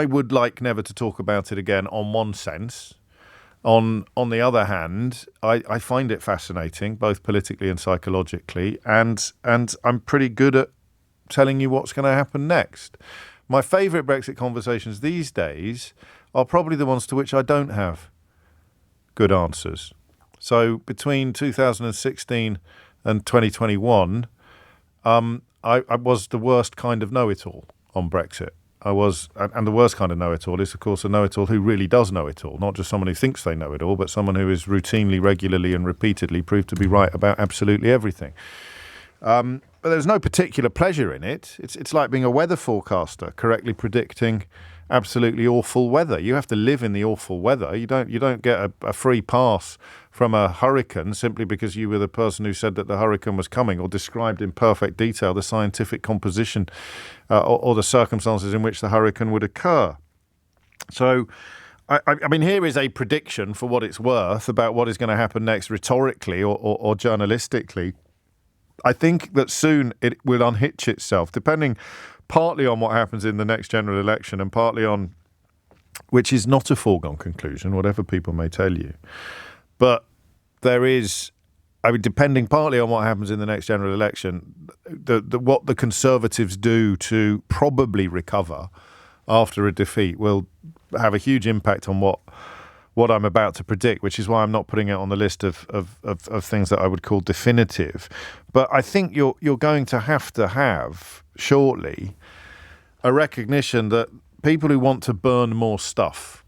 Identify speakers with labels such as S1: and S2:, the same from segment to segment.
S1: I would like never to talk about it again on one sense. On the other hand, I find it fascinating, both politically and psychologically, and I'm pretty good at telling you what's going to happen next. My favourite Brexit conversations these days are probably the ones to which I don't have good answers. So between 2016 and 2021, I was the worst kind of know-it-all on Brexit. I was, and the worst kind of know-it-all is, of course, a know-it-all who really does know it all, not just someone who thinks they know it all, but someone who is routinely, regularly and repeatedly proved to be right about absolutely everything. But there's no particular pleasure in it. It's like being a weather forecaster, correctly predicting absolutely awful weather. You have to live in the awful weather. You don't get a free pass from a hurricane simply because you were the person who said that the hurricane was coming or described in perfect detail the scientific composition or the circumstances in which the hurricane would occur. So, I mean, here is a prediction for what it's worth about what is going to happen next rhetorically or journalistically. I think that soon it will unhitch itself, depending partly on what happens in the next general election and partly on, which is not a foregone conclusion, whatever people may tell you. But there is, I mean, depending partly on what happens in the next general election, what the Conservatives do to probably recover after a defeat will have a huge impact on what I'm about to predict, which is why I'm not putting it on the list of things that I would call definitive. But I think you're going to have shortly a recognition that people who want to burn more stuff,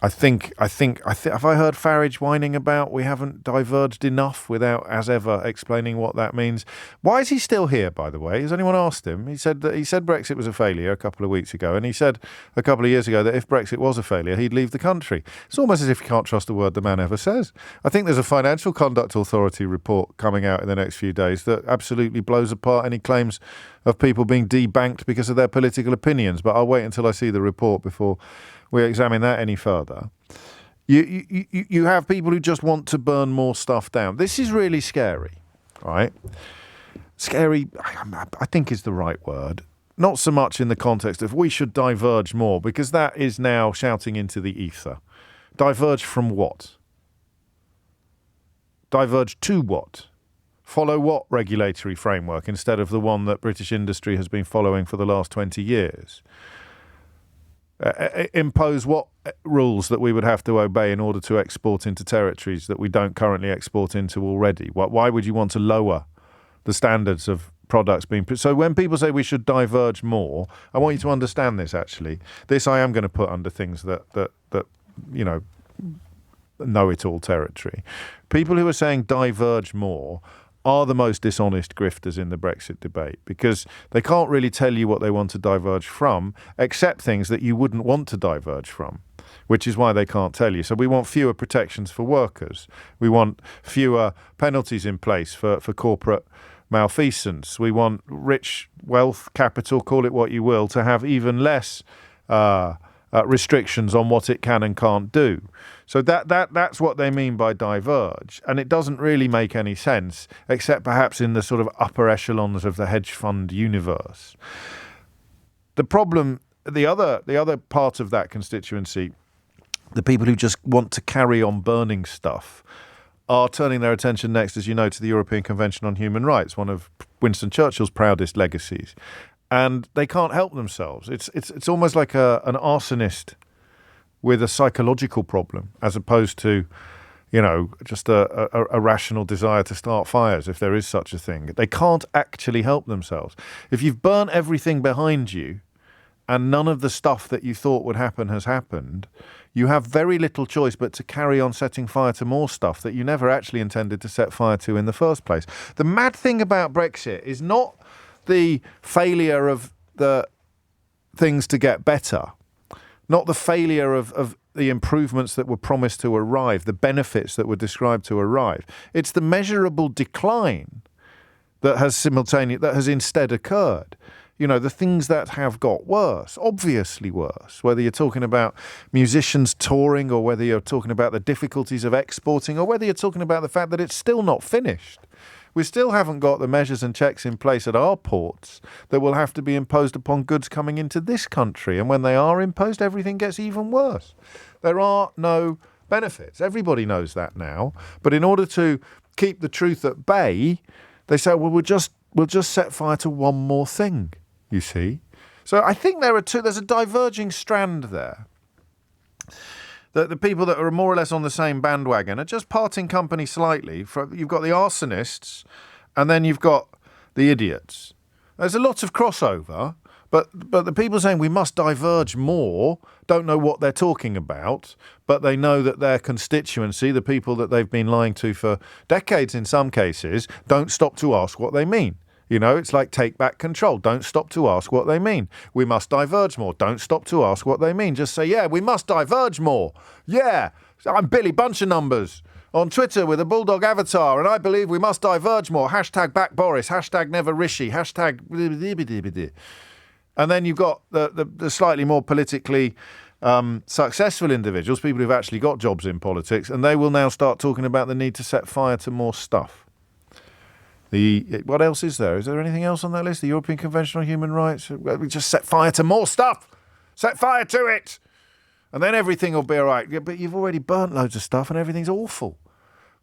S1: I think, have I heard Farage whining about we haven't diverged enough without, as ever, explaining what that means? Why is he still here, by the way? Has anyone asked him? He said Brexit was a failure a couple of weeks ago, and he said a couple of years ago that if Brexit was a failure, he'd leave the country. It's almost as if you can't trust a word the man ever says. I think there's a Financial Conduct Authority report coming out in the next few days that absolutely blows apart any claims of people being debanked because of their political opinions, but I'll wait until I see the report before we examine that any further. You have people who just want to burn more stuff down. This is really scary, right? Scary, I think is the right word. Not so much in the context of we should diverge more, because that is now shouting into the ether. Diverge from what? Diverge to what? Follow what regulatory framework instead of the one that British industry has been following for the last 20 years? Impose what rules that we would have to obey in order to export into territories that we don't currently export into already? Why would you want to lower the standards of products being... So when people say we should diverge more, I want you to understand this, actually. This I am going to put under things that you know it all territory. People who are saying diverge more are the most dishonest grifters in the Brexit debate, because they can't really tell you what they want to diverge from, except things that you wouldn't want to diverge from, which is why they can't tell you. So we want fewer protections for workers. We want fewer penalties in place for corporate malfeasance. We want rich wealth, capital, call it what you will, to have even less restrictions on what it can and can't do. So that's what they mean by diverge. And it doesn't really make any sense, except perhaps in the sort of upper echelons of the hedge fund universe. The problem, the other part of that constituency, the people who just want to carry on burning stuff, are turning their attention next, as you know, to the European Convention on Human Rights, one of Winston Churchill's proudest legacies. And they can't help themselves. It's almost like an arsonist with a psychological problem, as opposed to, you know, just a rational desire to start fires, if there is such a thing. They can't actually help themselves. If you've burnt everything behind you and none of the stuff that you thought would happen has happened, you have very little choice but to carry on setting fire to more stuff that you never actually intended to set fire to in the first place. The mad thing about Brexit is not the failure of the things to get better, not the failure of the improvements that were promised to arrive, the benefits that were described to arrive. It's the measurable decline that has instead occurred. You know, the things that have got worse, obviously worse, whether you're talking about musicians touring or whether you're talking about the difficulties of exporting or whether you're talking about the fact that it's still not finished. We still haven't got the measures and checks in place at our ports that will have to be imposed upon goods coming into this country. And when they are imposed, everything gets even worse. There are no benefits. Everybody knows that now. But in order to keep the truth at bay, they say, well, we'll just set fire to one more thing, you see. So I think there's a diverging strand there. The people that are more or less on the same bandwagon are just parting company slightly. You've got the arsonists and then you've got the idiots. There's a lot of crossover, but the people saying we must diverge more don't know what they're talking about, but they know that their constituency, the people that they've been lying to for decades in some cases, don't stop to ask what they mean. You know, it's like take back control. Don't stop to ask what they mean. We must diverge more. Don't stop to ask what they mean. Just say, yeah, we must diverge more. Yeah, I'm Billy Bunch of Numbers on Twitter with a bulldog avatar, and I believe we must diverge more. Hashtag back Boris. Hashtag never Rishi. Hashtag... And then you've got the slightly more politically successful individuals, people who've actually got jobs in politics, and they will now start talking about the need to set fire to more stuff. What else is there? Is there anything else on that list? The European Convention on Human Rights? We just set fire to more stuff. Set fire to it. And then everything will be all right. Yeah, but you've already burnt loads of stuff and everything's awful.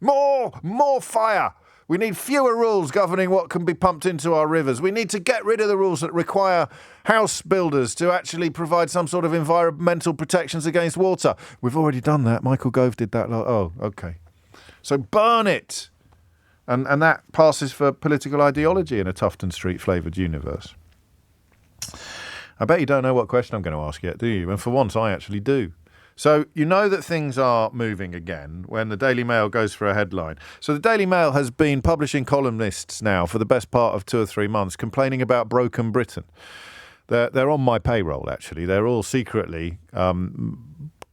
S1: More fire. We need fewer rules governing what can be pumped into our rivers. We need to get rid of the rules that require house builders to actually provide some sort of environmental protections against water. We've already done that. Michael Gove did that. Oh, okay. So burn it. And that passes for political ideology in a Tufton Street flavoured universe. I bet you don't know what question I'm going to ask yet, do you? And for once, I actually do. So you know that things are moving again when the Daily Mail goes for a headline. So the Daily Mail has been publishing columnists now for the best part of 2 or 3 months complaining about broken Britain. They're on my payroll, actually. They're all secretly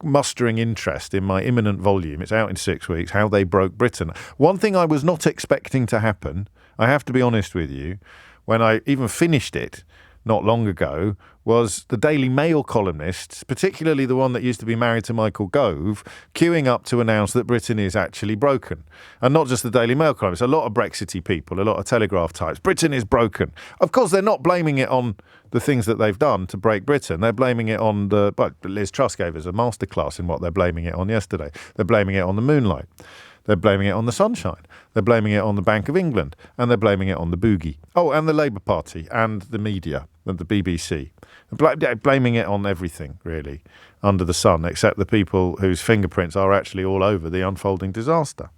S1: mustering interest in my imminent volume. It's out in 6 weeks, How They Broke Britain. One thing I was not expecting to happen, I have to be honest with you, when I even finished it not long ago, was the Daily Mail columnists, particularly the one that used to be married to Michael Gove, queuing up to announce that Britain is actually broken. And not just the Daily Mail columnists, a lot of Brexity people, a lot of Telegraph types. Britain is broken. Of course, they're not blaming it on the things that they've done to break Britain. They're blaming it on Liz Truss gave us a masterclass in what they're blaming it on yesterday. They're blaming it on the moonlight. They're blaming it on the sunshine. They're blaming it on the Bank of England. And they're blaming it on the boogie. Oh, and the Labour Party and the media and the BBC. Blaming it on everything, really, under the sun, except the people whose fingerprints are actually all over the unfolding disaster.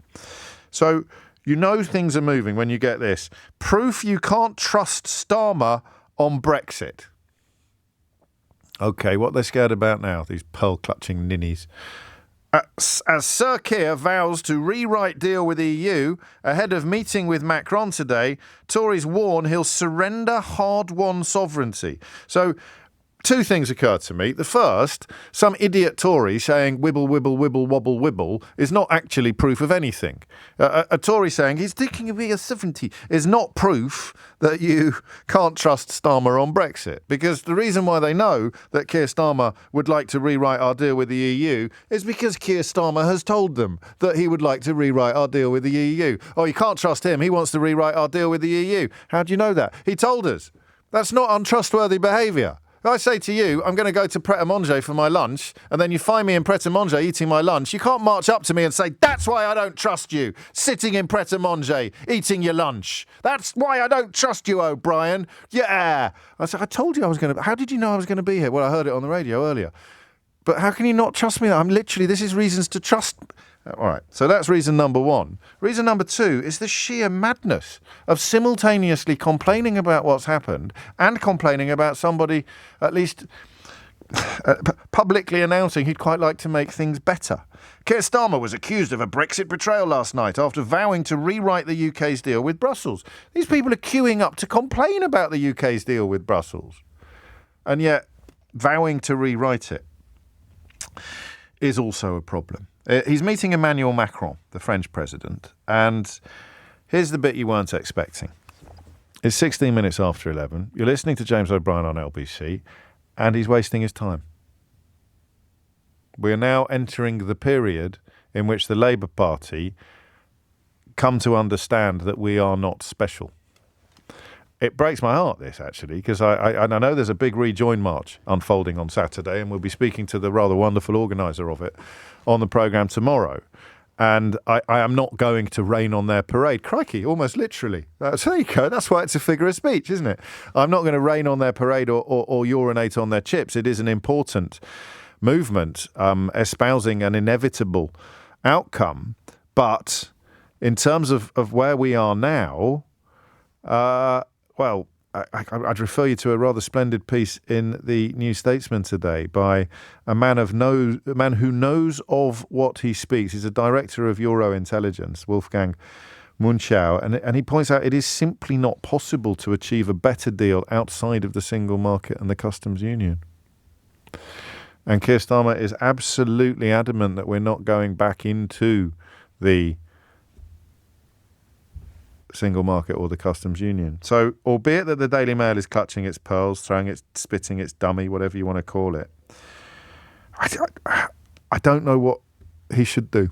S1: So you know things are moving when you get this. Proof you can't trust Starmer on Brexit. OK, what they're scared about now, these pearl-clutching ninnies. As Sir Keir vows to rewrite deal with EU ahead of meeting with Macron today, Tories warn he'll surrender hard-won sovereignty. So 2 things occur to me. The first, some idiot Tory saying wibble, wibble, wibble, wobble, wibble is not actually proof of anything. A Tory saying he's taking away a sovereignty is not proof that you can't trust Starmer on Brexit. Because the reason why they know that Keir Starmer would like to rewrite our deal with the EU is because Keir Starmer has told them that he would like to rewrite our deal with the EU. Oh, you can't trust him. He wants to rewrite our deal with the EU. How do you know that? He told us. That's not untrustworthy behaviour. If I say to you, I'm going to go to Pret-a-Manger for my lunch, and then you find me in Pret-a-Manger eating my lunch, you can't march up to me and say, that's why I don't trust you, sitting in Pret-a-Manger, eating your lunch. That's why I don't trust you, O'Brien. Yeah. I said, I told you I was going to... How did you know I was going to be here? Well, I heard it on the radio earlier. But how can you not trust me? This is reasons to trust... All right, so that's reason number 1. Reason number 2 is the sheer madness of simultaneously complaining about what's happened and complaining about somebody at least publicly announcing he'd quite like to make things better. Keir Starmer was accused of a Brexit betrayal last night after vowing to rewrite the UK's deal with Brussels. These people are queuing up to complain about the UK's deal with Brussels, and yet vowing to rewrite it is also a problem. He's meeting Emmanuel Macron, the French president, and here's the bit you weren't expecting. It's 16 minutes after 11. You're listening to James O'Brien on LBC, and he's wasting his time. We are now entering the period in which the Labour Party come to understand that we are not special. It breaks my heart, this, actually, because I know there's a big Rejoin March unfolding on Saturday, and we'll be speaking to the rather wonderful organiser of it on the programme tomorrow. And I am not going to rain on their parade. Crikey, almost literally. There you go. That's why it's a figure of speech, isn't it? I'm not going to rain on their parade or urinate on their chips. It is an important movement espousing an inevitable outcome. But in terms of where we are now, well, I'd refer you to a rather splendid piece in the New Statesman today by a man who knows of what he speaks. He's a director of Euro Intelligence, Wolfgang Munchau, and he points out it is simply not possible to achieve a better deal outside of the single market and the customs union. And Keir Starmer is absolutely adamant that we're not going back into the single market or the customs union. So, albeit that the Daily Mail is clutching its pearls, spitting its dummy, whatever you want to call it, I don't know what he should do.